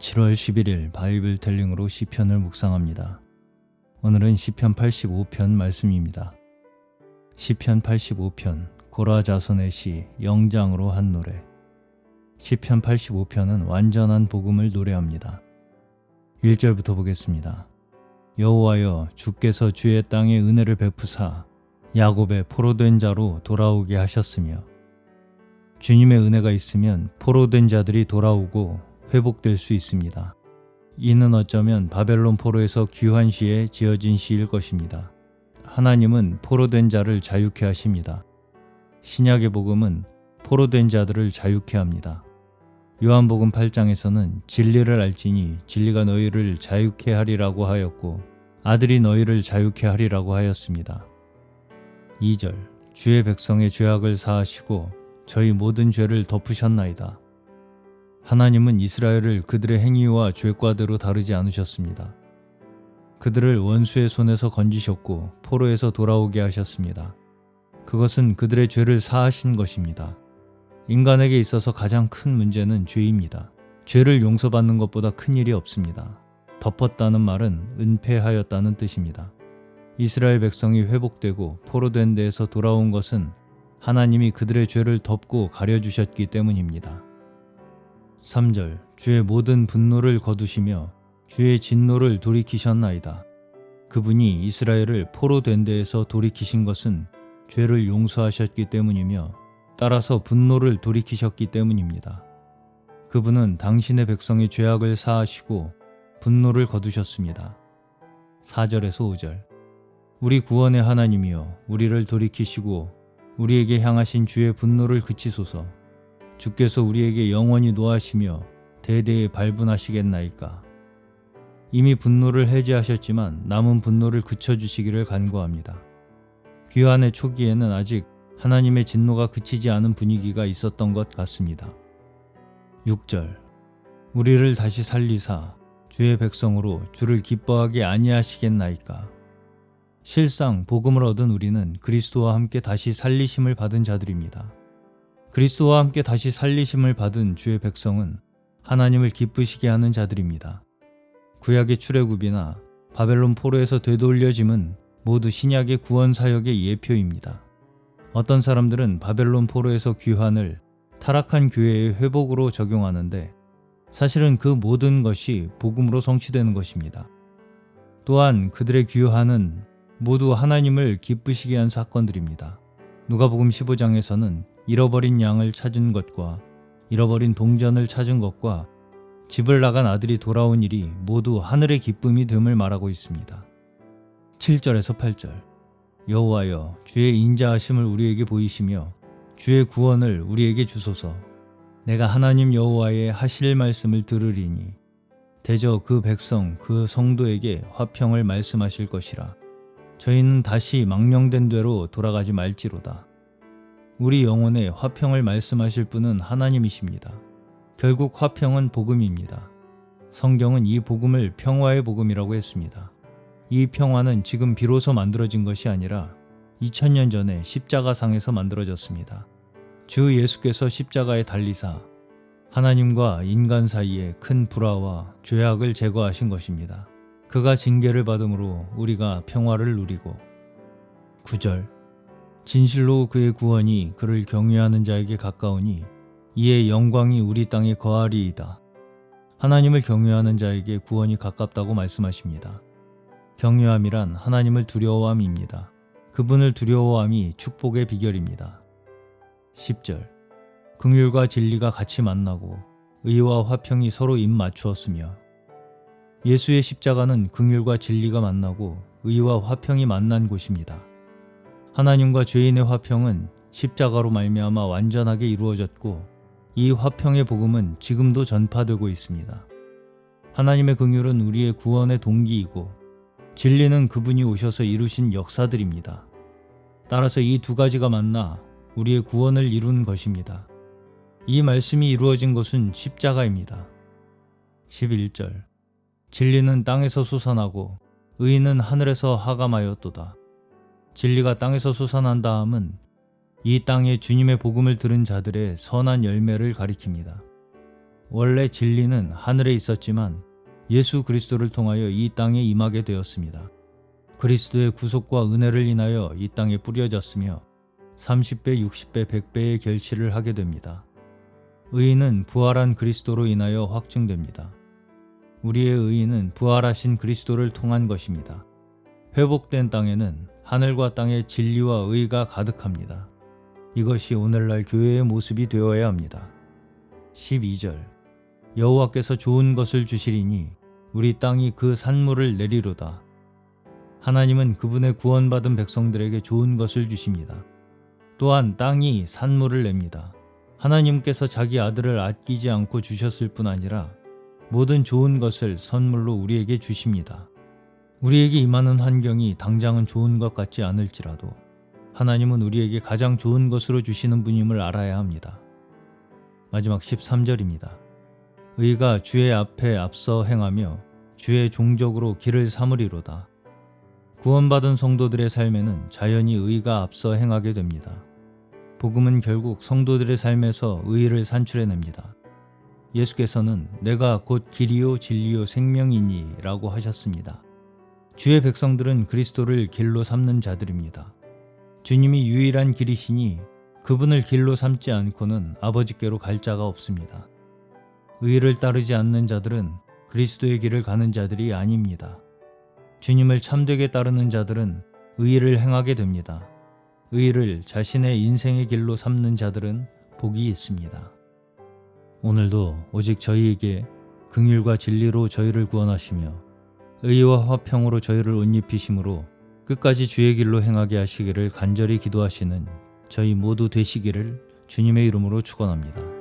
7월 11일 바이블 텔링으로 시편을 묵상합니다. 오늘은 시편 85편 말씀입니다. 시편 85편 고라 자손의 시 영장으로 한 노래. 시편 85편은 완전한 복음을 노래합니다. 1절부터 보겠습니다. 여호와여, 주께서 주의 땅에 은혜를 베푸사 야곱의 포로된 자로 돌아오게 하셨으며, 주님의 은혜가 있으면 포로된 자들이 돌아오고 회복될 수 있습니다. 이는 어쩌면 바벨론 포로에서 귀환 시에 지어진 시일 것입니다. 하나님은 포로된 자를 자유케 하십니다. 신약의 복음은 포로된 자들을 자유케 합니다. 요한복음 8장에서는 진리를 알지니 진리가 너희를 자유케 하리라고 하였고, 아들이 너희를 자유케 하리라고 하였습니다. 2절, 주의 백성의 죄악을 사하시고 저희 모든 죄를 덮으셨나이다. 하나님은 이스라엘을 그들의 행위와 죄과대로 다루지 않으셨습니다. 그들을 원수의 손에서 건지셨고 포로에서 돌아오게 하셨습니다. 그것은 그들의 죄를 사하신 것입니다. 인간에게 있어서 가장 큰 문제는 죄입니다. 죄를 용서받는 것보다 큰 일이 없습니다. 덮었다는 말은 은폐하였다는 뜻입니다. 이스라엘 백성이 회복되고 포로된 데에서 돌아온 것은 하나님이 그들의 죄를 덮고 가려주셨기 때문입니다. 3절, 주의 모든 분노를 거두시며 주의 진노를 돌이키셨나이다. 그분이 이스라엘을 포로된 데에서 돌이키신 것은 죄를 용서하셨기 때문이며 따라서 분노를 돌이키셨기 때문입니다. 그분은 당신의 백성의 죄악을 사하시고 분노를 거두셨습니다. 4절에서 5절, 우리 구원의 하나님이여, 우리를 돌이키시고 우리에게 향하신 주의 분노를 그치소서. 주께서 우리에게 영원히 노하시며 대대에 발분하시겠나이까. 이미 분노를 해제하셨지만 남은 분노를 그쳐주시기를 간구합니다. 귀환의 초기에는 아직 하나님의 진노가 그치지 않은 분위기가 있었던 것 같습니다. 6절, 우리를 다시 살리사 주의 백성으로 주를 기뻐하게 아니하시겠나이까. 실상 복음을 얻은 우리는 그리스도와 함께 다시 살리심을 받은 자들입니다. 그리스도와 함께 다시 살리심을 받은 주의 백성은 하나님을 기쁘시게 하는 자들입니다. 구약의 출애굽이나 바벨론 포로에서 되돌려짐은 모두 신약의 구원 사역의 예표입니다. 어떤 사람들은 바벨론 포로에서 귀환을 타락한 교회의 회복으로 적용하는데, 사실은 그 모든 것이 복음으로 성취되는 것입니다. 또한 그들의 귀환은 모두 하나님을 기쁘시게 한 사건들입니다. 누가복음 15장에서는 잃어버린 양을 찾은 것과 잃어버린 동전을 찾은 것과 집을 나간 아들이 돌아온 일이 모두 하늘의 기쁨이 됨을 말하고 있습니다. 7절에서 8절, 여호와여, 주의 인자하심을 우리에게 보이시며 주의 구원을 우리에게 주소서. 내가 하나님 여호와의 하실 말씀을 들으리니 대저 그 백성 그 성도에게 화평을 말씀하실 것이라. 저희는 다시 망령된 대로 돌아가지 말지로다. 우리 영혼에 화평을 말씀하실 분은 하나님이십니다. 결국 화평은 복음입니다. 성경은 이 복음을 평화의 복음이라고 했습니다. 이 평화는 지금 비로소 만들어진 것이 아니라 2000년 전에 십자가상에서 만들어졌습니다. 주 예수께서 십자가에 달리사 하나님과 인간 사이에 큰 불화와 죄악을 제거하신 것입니다. 그가 징계를 받음으로 우리가 평화를 누리고. 9절, 진실로 그의 구원이 그를 경외하는 자에게 가까우니 이의 영광이 우리 땅에 거하리이다. 하나님을 경외하는 자에게 구원이 가깝다고 말씀하십니다. 경외함이란 하나님을 두려워함입니다. 그분을 두려워함이 축복의 비결입니다. 10절, 긍휼과 진리가 같이 만나고 의와 화평이 서로 입 맞추었으며. 예수의 십자가는 긍휼과 진리가 만나고 의와 화평이 만난 곳입니다. 하나님과 죄인의 화평은 십자가로 말미암아 완전하게 이루어졌고, 이 화평의 복음은 지금도 전파되고 있습니다. 하나님의 긍휼은 우리의 구원의 동기이고, 진리는 그분이 오셔서 이루신 역사들입니다. 따라서 이 두 가지가 만나 우리의 구원을 이룬 것입니다. 이 말씀이 이루어진 것은 십자가입니다. 11절, 진리는 땅에서 솟아나고 의는 하늘에서 하감하였도다. 진리가 땅에서 솟아난 다음은 이 땅에 주님의 복음을 들은 자들의 선한 열매를 가리킵니다. 원래 진리는 하늘에 있었지만 예수 그리스도를 통하여 이 땅에 임하게 되었습니다. 그리스도의 구속과 은혜를 인하여 이 땅에 뿌려졌으며 30배, 60배, 100배의 결실을 하게 됩니다. 의인은 부활한 그리스도로 인하여 확증됩니다. 우리의 의인은 부활하신 그리스도를 통한 것입니다. 회복된 땅에는 하늘과 땅의 진리와 의가 가득합니다. 이것이 오늘날 교회의 모습이 되어야 합니다. 12절 여호와께서 좋은 것을 주시리니 우리 땅이 그 산물을 내리로다. 하나님은 그분의 구원받은 백성들에게 좋은 것을 주십니다. 또한 땅이 산물을 냅니다. 하나님께서 자기 아들을 아끼지 않고 주셨을 뿐 아니라 모든 좋은 것을 선물로 우리에게 주십니다. 우리에게 임하는 환경이 당장은 좋은 것 같지 않을지라도 하나님은 우리에게 가장 좋은 것으로 주시는 분임을 알아야 합니다. 마지막 13절입니다. 의가 주의 앞에 앞서 행하며 주의 종족으로 길을 삼으리로다. 구원받은 성도들의 삶에는 자연히 의가 앞서 행하게 됩니다. 복음은 결국 성도들의 삶에서 의를 산출해냅니다. 예수께서는 내가 곧 길이요 진리요 생명이니 라고 하셨습니다. 주의 백성들은 그리스도를 길로 삼는 자들입니다. 주님이 유일한 길이시니 그분을 길로 삼지 않고는 아버지께로 갈 자가 없습니다. 의를 따르지 않는 자들은 그리스도의 길을 가는 자들이 아닙니다. 주님을 참되게 따르는 자들은 의를 행하게 됩니다. 의를 자신의 인생의 길로 삼는 자들은 복이 있습니다. 오늘도 오직 저희에게 긍휼과 진리로 저희를 구원하시며 의와 화평으로 저희를 옷 입히심으로 끝까지 주의 길로 행하게 하시기를 간절히 기도하시는 저희 모두 되시기를 주님의 이름으로 축원합니다.